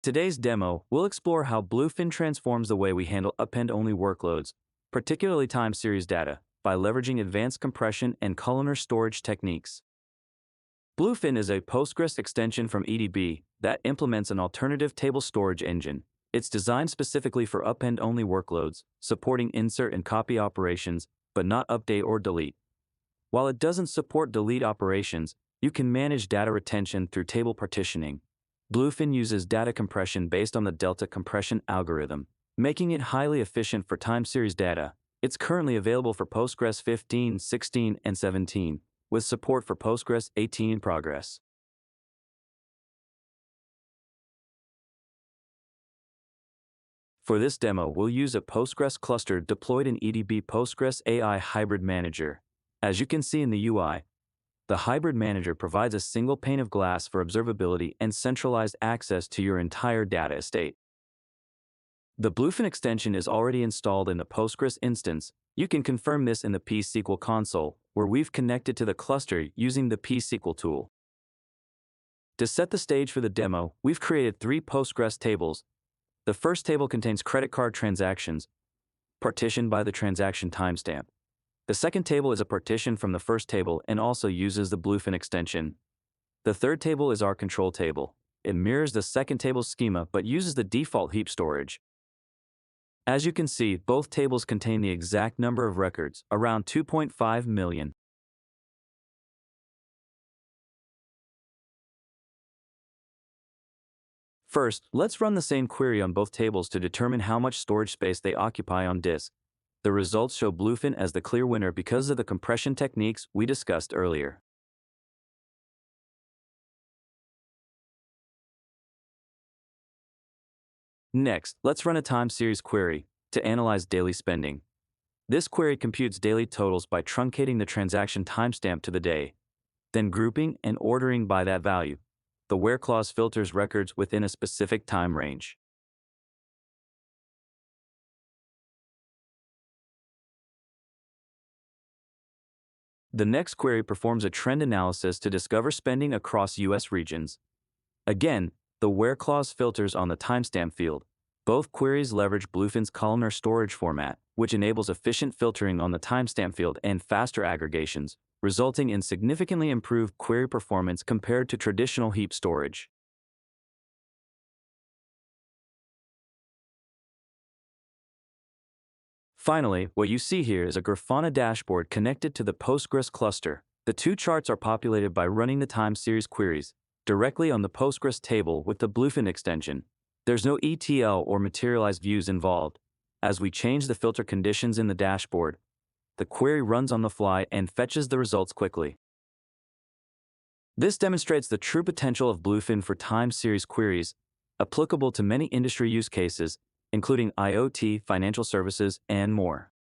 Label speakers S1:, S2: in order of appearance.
S1: Today's demo, we'll explore how Bluefin transforms the way we handle append-only workloads, particularly time series data, by leveraging advanced compression and columnar storage techniques. Bluefin is a Postgres extension from EDB that implements an alternative table storage engine. It's designed specifically for append-only workloads, supporting insert and copy operations, but not update or delete. While it doesn't support delete operations, you can manage data retention through table partitioning. Bluefin uses data compression based on the delta compression algorithm, making it highly efficient for time series data. It's currently available for Postgres 15, 16, and 17, with support for Postgres 18 in progress. For this demo, we'll use a Postgres cluster deployed in EDB Postgres AI Hybrid Manager. As you can see in the UI, the Hybrid Manager provides a single pane of glass for observability and centralized access to your entire data estate. The Bluefin extension is already installed in the Postgres instance. You can confirm this in the PSQL console, where we've connected to the cluster using the PSQL tool. To set the stage for the demo, we've created 3 Postgres tables. The first table contains credit card transactions, partitioned by the transaction timestamp. The second table is a partition from the first table and also uses the Bluefin extension. The third table is our control table. It mirrors the second table's schema but uses the default heap storage. As you can see, both tables contain the exact number of records, around 2.5 million. First, let's run the same query on both tables to determine how much storage space they occupy on disk. The results show Bluefin as the clear winner because of the compression techniques we discussed earlier. Next, let's run a time series query to analyze daily spending. This query computes daily totals by truncating the transaction timestamp to the day, then grouping and ordering by that value. The where clause filters records within a specific time range. The next query performs a trend analysis to discover spending across US regions. Again, the where clause filters on the timestamp field. Both queries leverage Bluefin's columnar storage format, which enables efficient filtering on the timestamp field and faster aggregations, resulting in significantly improved query performance compared to traditional heap storage. Finally, what you see here is a Grafana dashboard connected to the Postgres cluster. The 2 charts are populated by running the time series queries directly on the Postgres table with the Bluefin extension. There's no ETL or materialized views involved. As we change the filter conditions in the dashboard, the query runs on the fly and fetches the results quickly. This demonstrates the true potential of Bluefin for time series queries, applicable to many industry use cases, including IoT, financial services, and more.